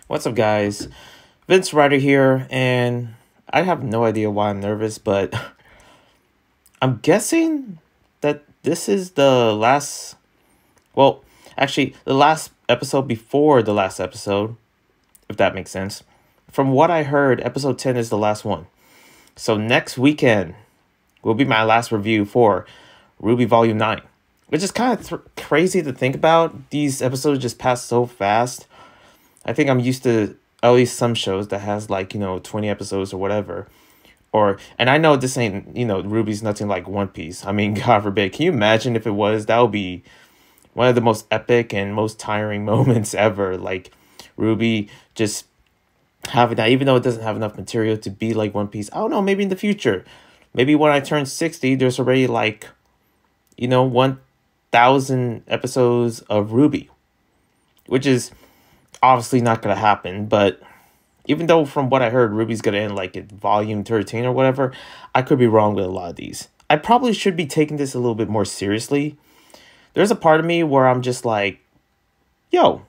What's up, guys? Vince Ryder here, and I have no idea why I'm nervous, but I'm guessing that this is the last. Well, actually, the last episode before the last episode, if that makes sense. From what I heard, episode 10 is the last one. So next weekend will be my last review for Rwby Volume 9, which is kind of crazy to think about. These episodes just pass so fast. I think I'm used to at least some shows that has 20 episodes or whatever. And I know this ain't, Ruby's nothing like One Piece. I mean, God forbid. Can you imagine if it was? That would be one of the most epic and most tiring moments ever. Like Rwby just having that, even though it doesn't have enough material to be like One Piece. I don't know, maybe in the future. Maybe when I turn 60, there's already 1,000 episodes of Rwby, which is obviously not going to happen. But even though from what I heard, Ruby's going to end at volume 13 or whatever, I could be wrong with a lot of these. I probably should be taking this a little bit more seriously. There's a part of me where I'm just like, yo,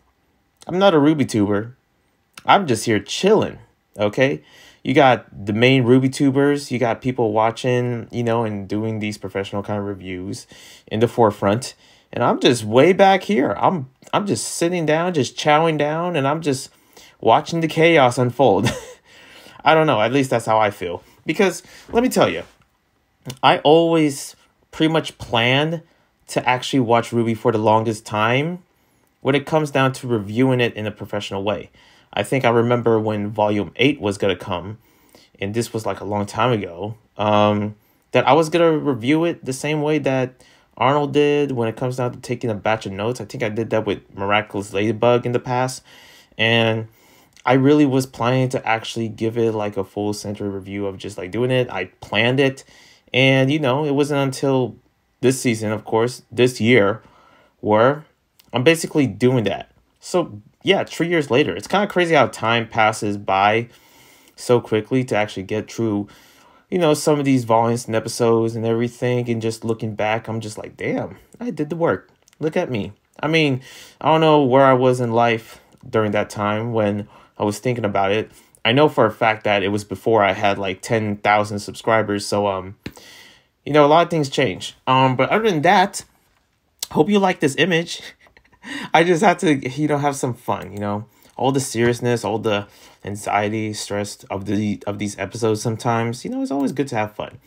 I'm not a Rwby tuber. I'm just here chilling, okay? You got the main Rwby tubers. You got people watching, and doing these professional kind of reviews in the forefront. And I'm just way back here. I'm just sitting down, just chowing down, and I'm just watching the chaos unfold. I don't know. At least that's how I feel. Because let me tell you, I always pretty much planned to actually watch Rwby for the longest time when it comes down to reviewing it in a professional way. I think I remember when Volume 8 was going to come, and this was a long time ago, that I was going to review it the same way that Arnold did when it comes down to taking a batch of notes. I think I did that with Miraculous Ladybug in the past. And I really was planning to actually give it a full century review of just doing it. I planned it. And, it wasn't until this season, of course, this year, where I'm basically doing that. So, yeah, 3 years later, it's kind of crazy how time passes by so quickly to actually get through some of these volumes and episodes and everything. And just looking back, I'm just like, damn, I did the work. Look at me. I mean, I don't know where I was in life during that time when I was thinking about it. I know for a fact that it was before I had 10,000 subscribers. So, a lot of things change. But other than that, hope you like this image. I just had to, have some fun, all the seriousness, all the anxiety, stress of these episodes sometimes, it's always good to have fun.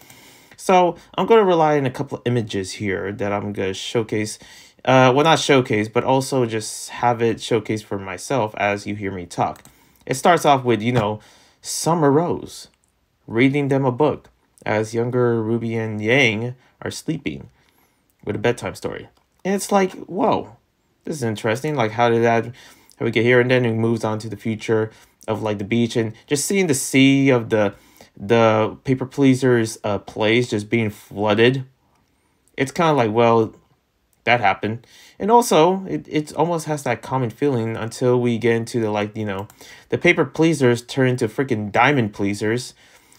So I'm going to rely on a couple of images here that I'm going to showcase. Well, not showcase, but also just have it showcase for myself as you hear me talk. It starts off with, Summer Rose reading them a book as younger Rwby and Yang are sleeping with a bedtime story. And it's like, whoa, this is interesting. How we get here? And then it moves on to the future of the beach and just seeing the sea of the Paper Pleasers place just being flooded. It's kind of well, that happened. And also it almost has that common feeling until we get into the Paper Pleasers turn into freaking Diamond Pleasers.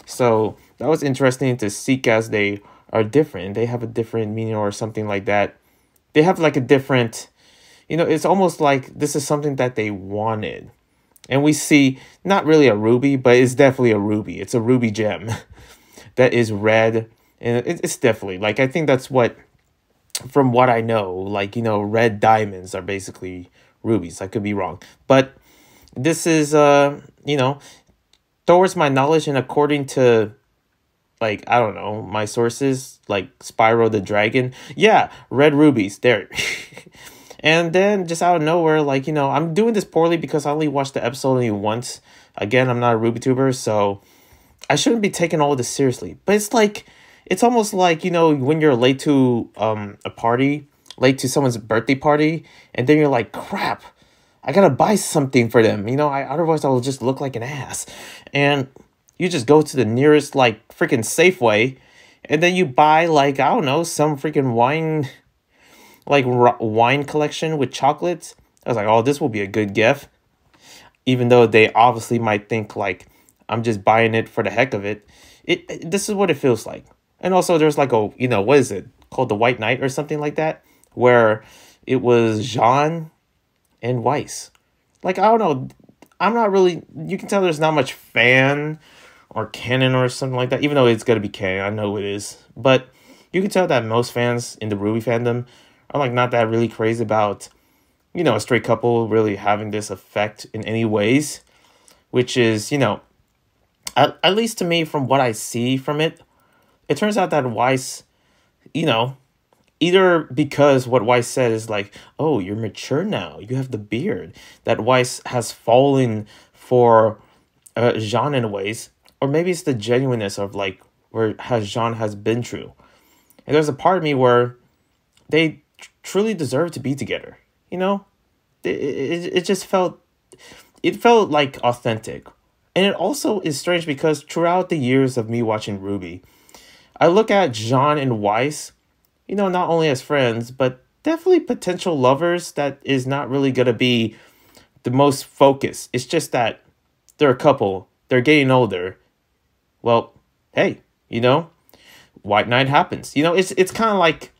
So that was interesting to seek as they are different. They have a different meaning or something like that. They have a different, it's almost like this is something that they wanted. And we see not really a Rwby, but it's definitely a Rwby. It's a Rwby gem that is red. And it's definitely I think that's what, from what I know, red diamonds are basically rubies. I could be wrong. But this is, towards my knowledge and according to, I don't know, my sources, Spyro the Dragon. Yeah, red rubies. There. And then just out of nowhere, I'm doing this poorly because I only watched the episode only once. Again, I'm not a Rwby tuber, so I shouldn't be taking all this seriously. But it's almost when you're late to a party, late to someone's birthday party, and then you're like, crap, I gotta buy something for them. Otherwise I'll just look like an ass. And you just go to the nearest freaking Safeway, and then you buy I don't know, some freaking wine, wine collection with chocolates. I was like, oh, this will be a good gift. Even though they obviously might think I'm just buying it for the heck of it. This is what it feels like. And also there's what is it called, the White Knight or something like that, where it was Jean and Weiss. I don't know. I'm not really, you can tell there's not much fan or canon or something like that, even though it's going to be canon. I know it is. But you can tell that most fans in the Ruby fandom are like not that really crazy about, a straight couple really having this effect in any ways, which is, at least to me, from what I see from it, it turns out that Weiss, you know, either because what Weiss said is like, oh, you're mature now, you have the beard, that Weiss has fallen for Jean in ways, or maybe it's the genuineness of like where has Jean has been true. And there's a part of me where they truly deserve to be together. It just felt like authentic. And it also is strange because throughout the years of me watching Rwby, I look at Jean and Weiss, not only as friends, but definitely potential lovers that is not really going to be the most focus. It's just that they're a couple, they're getting older. Well, hey, white knight happens. It's kind of like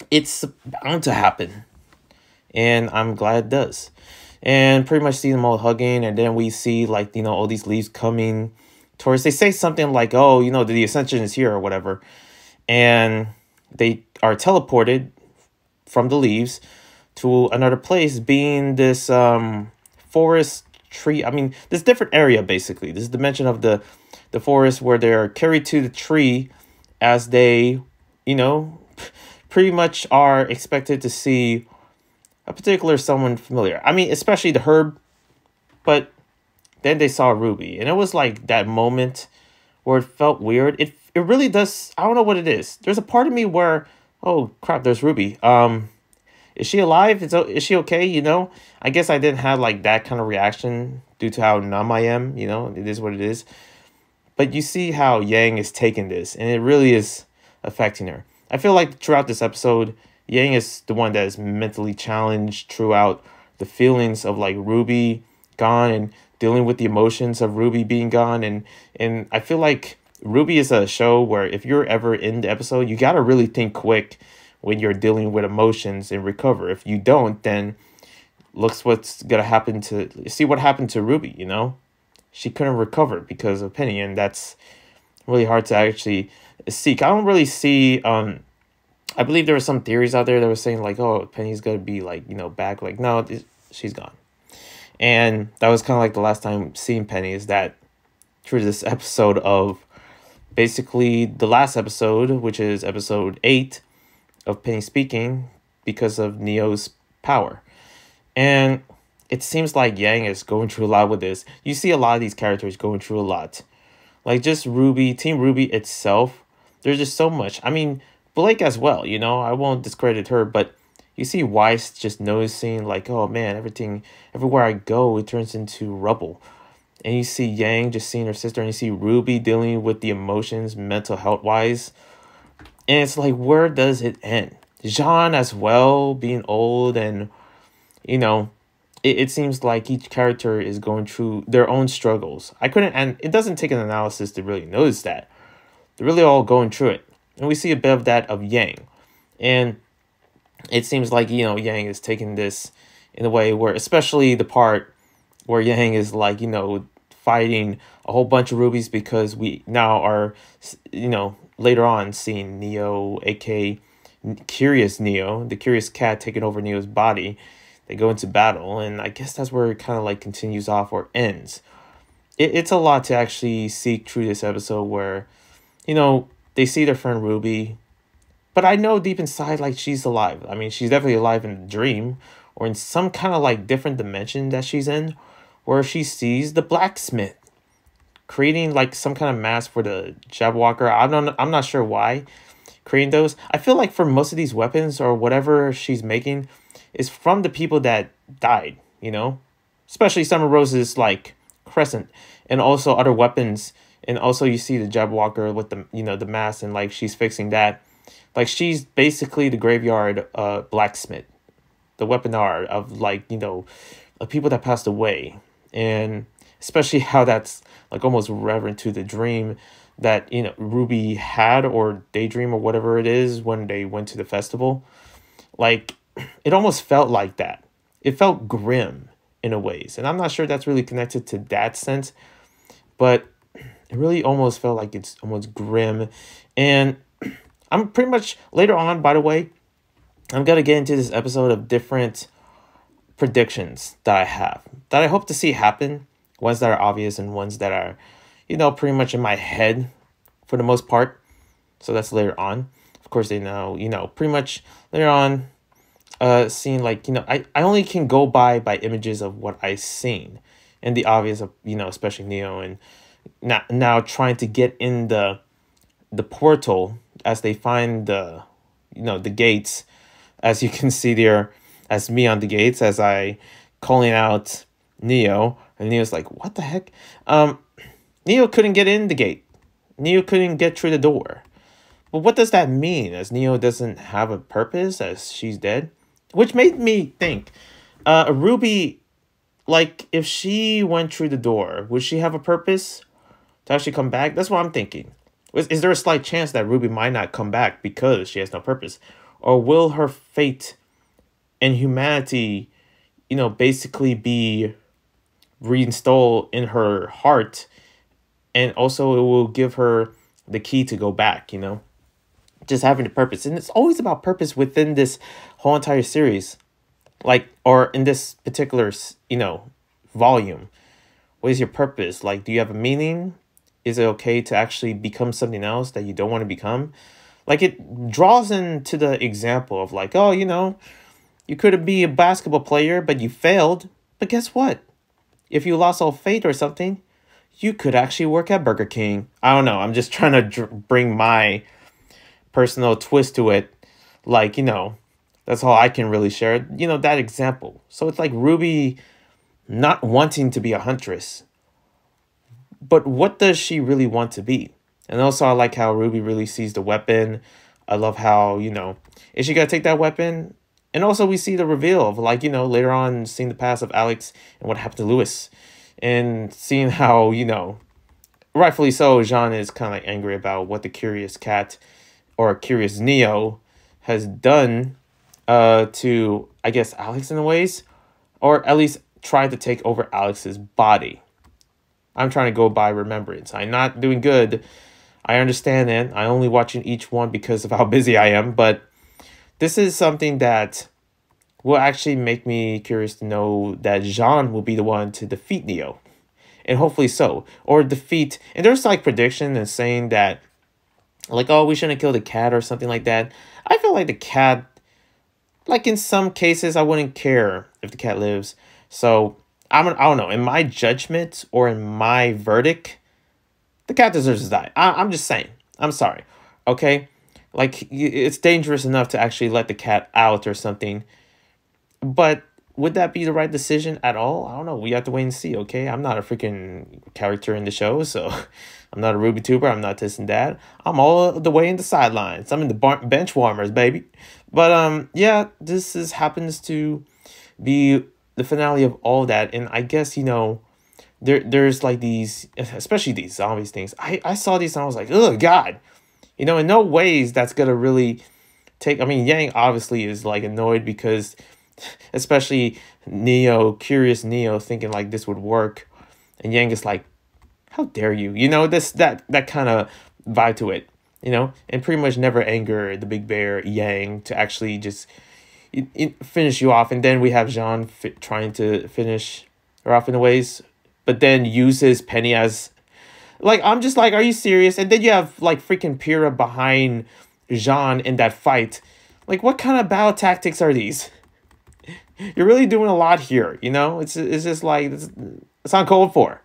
it's bound to happen. And I'm glad it does. And pretty much see them all hugging, and then we see like, all these leaves coming towards, they say something like, oh, the ascension is here or whatever. And they are teleported from the leaves to another place, being this forest tree. I mean, this different area, basically. This dimension of the forest where they're carried to the tree as they, pretty much are expected to see a particular someone familiar. I mean, especially the herb, but then they saw Rwby, and it was like that moment where it felt weird. It really does. I don't know what it is. There's a part of me where, oh crap, there's Rwby. Is she alive? Is she okay? I guess I didn't have like that kind of reaction due to how numb I am. It is what it is. But you see how Yang is taking this, and it really is affecting her. I feel like throughout this episode, Yang is the one that is mentally challenged throughout the feelings of like Rwby gone and dealing with the emotions of Rwby being gone. And I feel like Rwby is a show where if you're ever in the episode, you got to really think quick when you're dealing with emotions and recover. If you don't, then looks what's going to happen see what happened to Rwby, She couldn't recover because of Penny, and that's really hard to actually seek. I don't really see, I believe there were some theories out there that were saying like, oh, Penny's going to be like, back. Like, no, she's gone. And that was kind of like the last time seeing Penny, is that through this episode of basically the last episode, which is episode 8 of Penny speaking because of Neo's power. And it seems like Yang is going through a lot with this. You see a lot of these characters going through a lot. Like just Rwby, Team Rwby itself, there's just so much. I mean, Blake as well, I won't discredit her, but you see Weiss just noticing like, oh man, everywhere I go, it turns into rubble. And you see Yang just seeing her sister, and you see Rwby dealing with the emotions, mental health wise. And it's like, where does it end? Jean as well, being old, and, it seems like each character is going through their own struggles. And it doesn't take an analysis to really notice that. They're really all going through it. And we see a bit of that of Yang. And it seems like, Yang is taking this in a way where, especially the part where Yang is like, fighting a whole bunch of Rwbys, because we now are, later on seeing Neo, aka Curious Neo, the Curious Cat, taking over Neo's body. They go into battle, and I guess that's where it kind of like continues off or ends. It's a lot to actually seek through this episode where, they see their friend Rwby, but I know deep inside, like, she's alive. I mean, she's definitely alive in a dream or in some kind of like different dimension that she's in, where she sees the blacksmith creating like some kind of mask for the Jabberwocker. I'm not sure why creating those. I feel like for most of these weapons or whatever she's making is from the people that died, especially Summer Rose's like crescent, and also other weapons. And also you see the Jabberwocker with the, the mask, and like she's fixing that. Like she's basically the graveyard blacksmith, the weaponar of like, of people that passed away. And especially how that's like almost reverent to the dream that, Rwby had, or daydream, or whatever it is, when they went to the festival. Like, it almost felt like that. It felt grim in a ways. And I'm not sure that's really connected to that sense, but it really almost felt like it's almost grim. And I'm pretty much later on, by the way, I'm going to get into this episode of different predictions that I have that I hope to see happen. Ones that are obvious and ones that are, pretty much in my head for the most part. So that's later on. Of course, they know, pretty much later on, seeing like, I only can go by images of what I've seen and the obvious of, especially Neo, and now trying to get in the portal as they find the gates, as you can see there, as me on the gates, as I calling out Neo, and Neo's like, what the heck? Neo couldn't get in the gate. Neo couldn't get through the door. But what does that mean? As Neo doesn't have a purpose, as she's dead? Which made me think, Rwby, like, if she went through the door, would she have a purpose to actually come back? That's what I'm thinking. Is there a slight chance that Rwby might not come back because she has no purpose? Or will her fate and humanity, basically be reinstalled in her heart, and also it will give her the key to go back, just having a purpose. And it's always about purpose within this whole entire series, like, or in this particular, volume. What is your purpose? Like, do you have a meaning? Is it okay to actually become something else that you don't want to become? Like, it draws into the example of like, oh, you could be a basketball player, but you failed. But guess what? If you lost all faith or something, you could actually work at Burger King. I don't know. I'm just trying to bring my personal twist to it. Like, that's all I can really share. That example. So it's like Rwby not wanting to be a huntress. But what does she really want to be? And also I like how Rwby really sees the weapon. I love how, is she going to take that weapon? And also we see the reveal of like, later on seeing the past of Alex and what happened to Lewis. And seeing how, rightfully so, Jean is kind of like angry about what the Curious Cat or Curious Neo has done to, I guess, Alex in a ways. Or at least tried to take over Alex's body. I'm trying to go by remembrance. I'm not doing good. I understand it. I'm only watching each one because of how busy I am. But this is something that will actually make me curious to know that Jean will be the one to defeat Neo. And hopefully so. Or defeat. And there's like prediction and saying that, like, oh, we shouldn't kill the cat or something like that. I feel like the cat, like in some cases, I wouldn't care if the cat lives. So I don't know. In my judgment or in my verdict, the cat deserves to die. I'm just saying. I'm sorry. Okay? Like, it's dangerous enough to actually let the cat out or something. But would that be the right decision at all? I don't know. We have to wait and see, okay? I'm not a freaking character in the show, so I'm not a Rwby tuber. I'm not this and that. I'm all the way in the sidelines. I'm in the bench warmers, baby. But, yeah, this happens to be the finale of all that. And I guess, there's like these, especially these zombies things. I saw these and I was like, oh, God. In no ways that's going to really take... I mean, Yang obviously is like annoyed because... especially Curious Neo thinking like this would work, and Yang is like, how dare you, that kind of vibe to it, and pretty much never anger the big bear Yang to actually just finish you off. And then we have Jean trying to finish her off in the ways, but then uses Penny as, like, I'm just like, are you serious? And then you have like freaking Pyrrha behind Jean in that fight. Like, what kind of battle tactics are these? You're really doing a lot here, It's just like, it's uncalled for.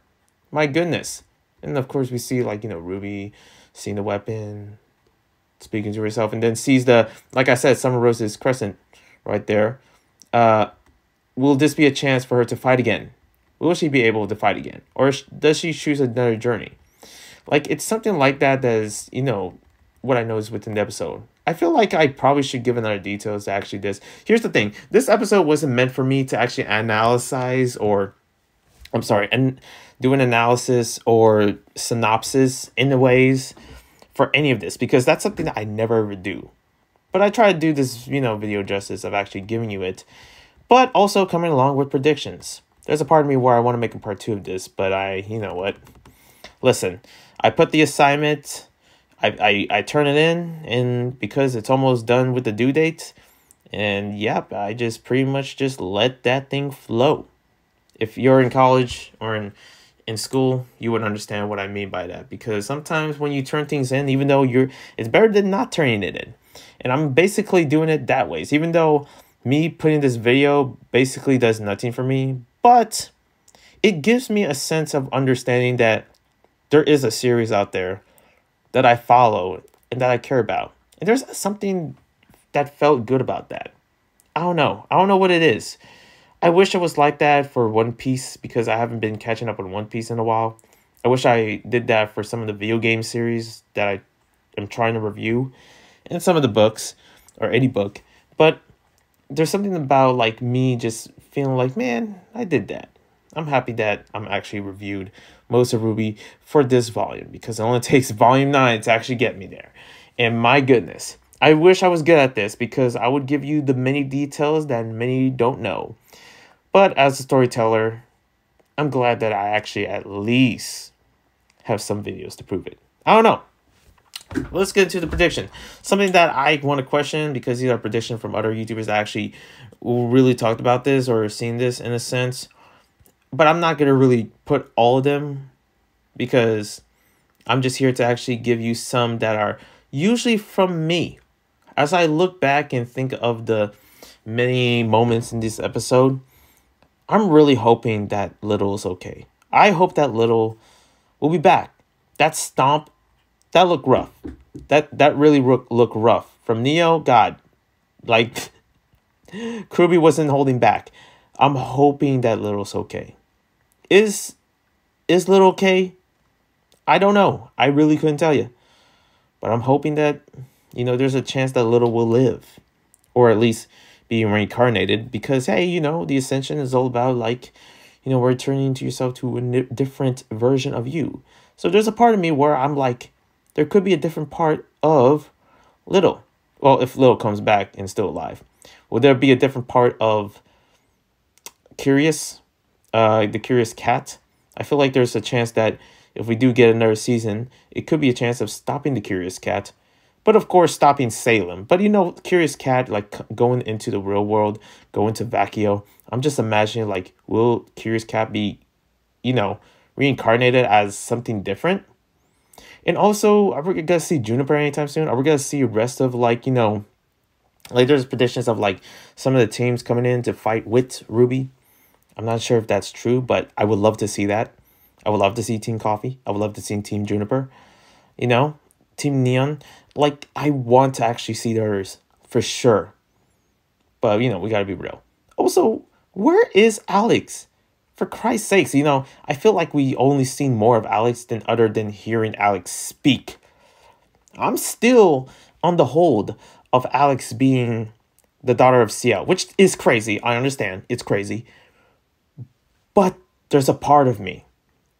My goodness. And of course we see like, Rwby seeing the weapon, speaking to herself, and then sees like I said, Summer Rose's crescent right there. Will this be a chance for her to fight again? Will she be able to fight again? Or does she choose another journey? Like, it's something like that is, what I noticed within the episode. I feel like I probably should give another details to actually this. Here's the thing. This episode wasn't meant for me to actually analyze or... I'm sorry, and do an analysis or synopsis in the ways for any of this. Because that's something that I never ever do. But I try to do this, video justice of actually giving you it. But also coming along with predictions. there's a part of me where I want to make a part 2 of this, but you know what? Listen, I put the assignment, I turn it in, and because it's almost done with the due date, and yep, I just pretty much just let that thing flow. If you're in college or in school, you would understand what I mean by that, because sometimes when you turn things in, even though it's better than not turning it in. And I'm basically doing it that way. So even though me putting this video basically does nothing for me, but it gives me a sense of understanding that there is a series out there that I follow and that I care about. And there's something that felt good about that. I don't know. I don't know what it is. I wish it was like that for One Piece, because I haven't been catching up on One Piece in a while. I wish I did that for some of the video game series that I am trying to review, and some of the books, or any book. But there's something about like me just feeling like, man, I did that. I'm happy that I'm actually reviewed most of Rwby for this volume, because it only takes volume 9 to actually get me there. And my goodness, I wish I was good at this, because I would give you the many details that many don't know. But as a storyteller, I'm glad that I actually at least have some videos to prove it. I don't know. Let's get into the prediction. Something that I want to question, because these are predictions from other YouTubers that actually really talked about this or seen this in a sense. But I'm not going to really put all of them, because I'm just here to actually give you some that are usually from me. As I look back and think of the many moments in this episode, I'm really hoping that Little is okay. I hope that Little will be back. That stomp, that looked rough. That really looked rough. From Neo, God, like, Rwby wasn't holding back. I'm hoping that Little's okay. Is Little okay? I don't know. I really couldn't tell you. But I'm hoping that, you know, there's a chance that Little will live. Or at least being reincarnated, because hey, you know, the ascension is all about, like, you know, returning to yourself to a different version of you. So there's a part of me where I'm like, there could be a different part of Little. Well, if Little comes back and still alive, will there be a different part of Curious, the Curious Cat? I feel like there's a chance that if we do get another season, it could be a chance of stopping the Curious Cat. But of course, stopping Salem. But you know, Curious Cat, like going into the real world, going to Vacchio. I'm just imagining, like, will Curious Cat be, you know, reincarnated as something different? And also, are we going to see Juniper anytime soon? Are we going to see the rest of, like, you know, like there's predictions of like some of the teams coming in to fight with Rwby. I'm not sure if that's true, but I would love to see that. I would love to see Team Coffee. I would love to see Team Juniper. You know, Team Neon. Like, I want to actually see theirs for sure. But, you know, we got to be real. Also, where is Alex? For Christ's sakes, you know, I feel like we only seen more of Alex other than hearing Alex speak. I'm still on the hold of Alex being the daughter of Ciel, which is crazy. I understand. It's crazy. But there's a part of me.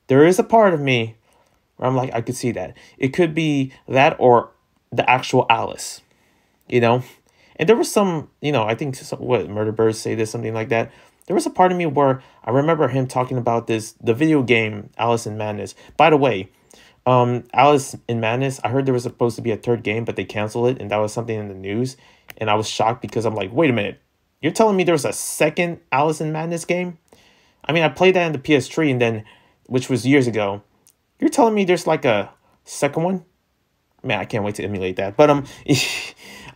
There is a part of me where I'm like, I could see that. It could be that or the actual Alice, you know? And there was some, you know, I think, what, Murder Birds say this, something like that. There was a part of me where I remember him talking about this, the video game, Alice in Madness. By the way, Alice in Madness, I heard there was supposed to be a third game, but they canceled it, and that was something in the news. And I was shocked, because I'm like, wait a minute. You're telling me there was a second Alice in Madness game? I mean, I played that in the PS3, and then, which was years ago. You're telling me there's like a second one? Man, I can't wait to emulate that. But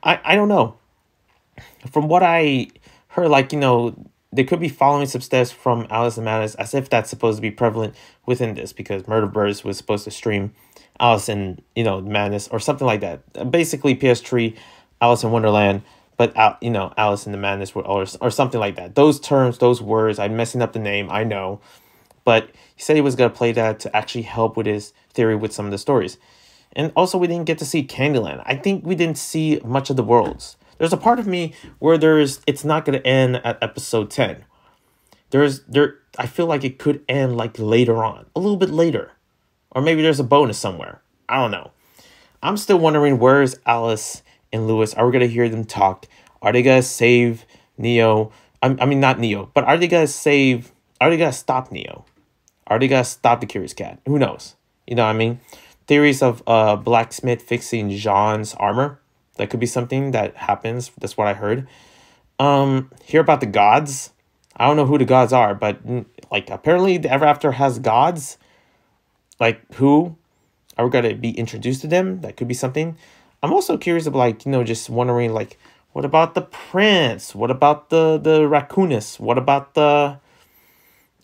I don't know. From what I heard, like, you know, they could be following some steps from Alice in Madness, as if that's supposed to be prevalent within this, because Murder Birds was supposed to stream Alice in, you know, Madness or something like that. Basically, PS3, Alice in Wonderland, but you know, Alice in the Madness or something like that. Those terms, those words, I'm messing up the name, I know. But he said he was going to play that to actually help with his theory with some of the stories. And also, we didn't get to see Candyland. I think we didn't see much of the worlds. There's a part of me where it's not going to end at episode 10. I feel like it could end like later on, a little bit later. Or maybe there's a bonus somewhere. I don't know. I'm still wondering, where is Alice and Lewis? Are we going to hear them talk? Are they going to save Neo? I mean, not Neo, but are they going to save I already gotta stop Neo. I already gotta stop the Curious Cat. Who knows? You know what I mean? Theories of blacksmith fixing Jean's armor. That could be something that happens. That's what I heard. Hear about the gods. I don't know who the gods are, but like apparently the Ever After has gods. Like who? Are we gonna be introduced to them? That could be something. I'm also curious about, like, just wondering, like, what about the prince? What about the raccoonist? What about the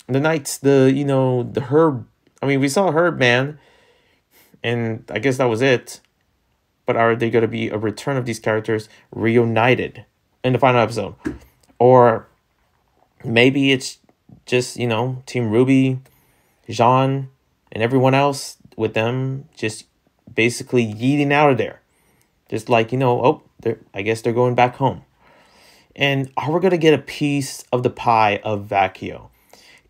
knights? The herb. I mean, we saw Herb Man, and I guess that was it. But are they going to be a return of these characters reunited in the final episode? Or maybe it's just, Team Rwby, Jean, and everyone else with them just basically yeeting out of there. Just like, I guess they're going back home. And are we going to get a piece of the pie of Vacchio?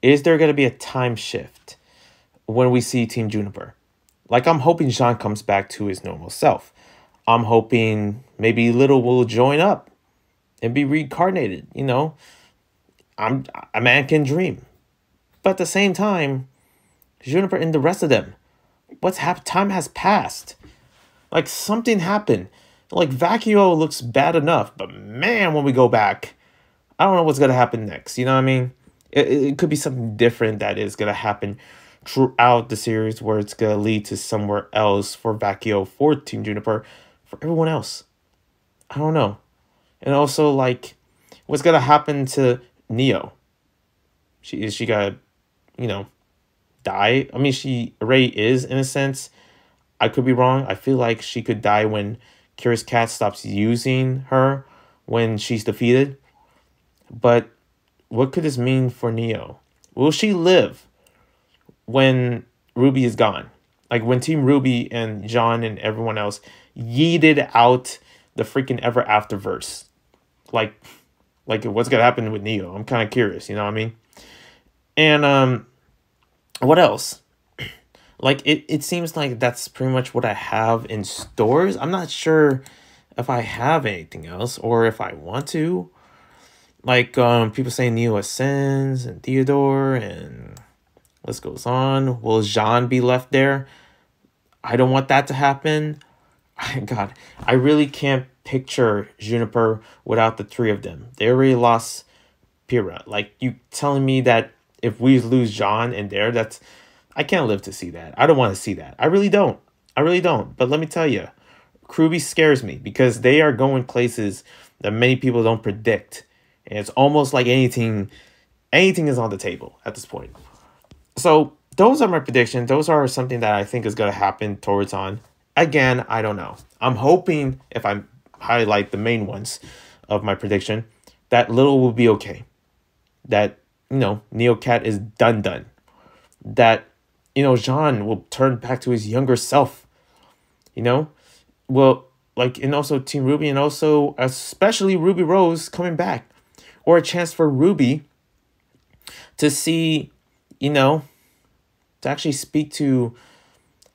Is there going to be a time shift when we see Team Juniper? Like, I'm hoping Jean comes back to his normal self. I'm hoping maybe Little will join up and be reincarnated, A man can dream. But at the same time, Juniper and the rest of them, time has passed. Like, something happened. Like, Vacchio looks bad enough, but man, when we go back, I don't know what's going to happen next. You know what I mean? It could be something different that is going to happen throughout the series, where it's going to lead to somewhere else for Vacchio, for Team Juniper, for everyone else. I don't know. And also, like, what's going to happen to Neo? Is she going to, die? I mean, she already is, in a sense. I could be wrong. I feel like she could die when Curious Cat stops using her, when she's defeated. But what could this mean for Neo? Will she live when Rwby is gone? Like, when Team Rwby and John and everyone else yeeted out the freaking Ever Afterverse. Like what's gonna happen with Neo? I'm kind of curious, you know what I mean? And what else? Like, it seems like that's pretty much what I have in stores. I'm not sure if I have anything else or if I want to. Like, people saying Neo ascends and Theodore and list goes on. Will Jean be left there? I don't want that to happen. God, I really can't picture Juniper without the three of them. They already lost Pyrrha. Like, you telling me that if we lose Jean and there, I can't live to see that. I don't want to see that. I really don't. But let me tell you, Rwby scares me because they are going places that many people don't predict. And it's almost like anything is on the table at this point. So those are my predictions. Those are something that I think is going to happen towards on. Again, I don't know. I'm hoping, if I highlight the main ones of my prediction, that Little will be okay. That, Neo Cat is done. That, Jean will turn back to his younger self. Well, like, and also Team Rwby, and also especially Ruby Rose coming back. Or a chance for Rwby to see, to actually speak to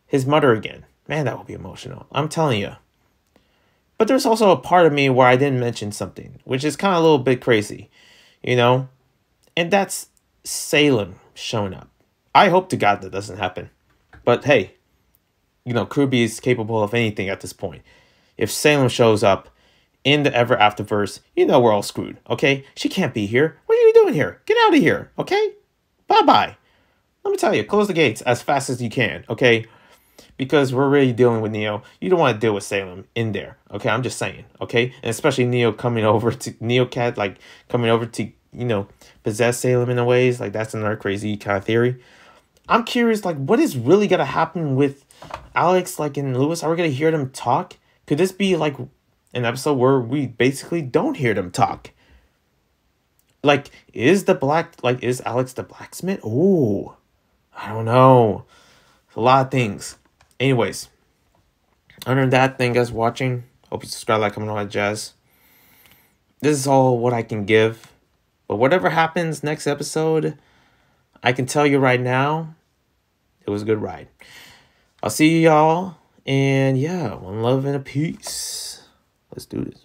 his mother again. Man, that would be emotional. I'm telling you. But there's also a part of me where I didn't mention something, which is kind of a little bit crazy, And that's Salem showing up. I hope to God that doesn't happen. But hey, Rwby is capable of anything at this point. If Salem shows up in the Ever Afterverse, we're all screwed, okay? She can't be here. What are you doing here? Get out of here, okay? Bye-bye. Let me tell you, close the gates as fast as you can, okay? Because we're really dealing with Neo. You don't want to deal with Salem in there, okay? I'm just saying, okay? And especially Neo Cat, like, coming over to, possess Salem in a ways. Like, that's another crazy kind of theory. I'm curious, like, what is really going to happen with Alex, like, and Lewis? Are we going to hear them talk? Could this be, like, an episode where we basically don't hear them talk? Like, is Alex the blacksmith? Ooh, I don't know. It's a lot of things. Anyways, other than that, thank you guys for watching. Hope you subscribe, like, comment, all that jazz. This is all what I can give. But whatever happens next episode, I can tell you right now, it was a good ride. I'll see y'all. And yeah, one love and a peace. Let's do this.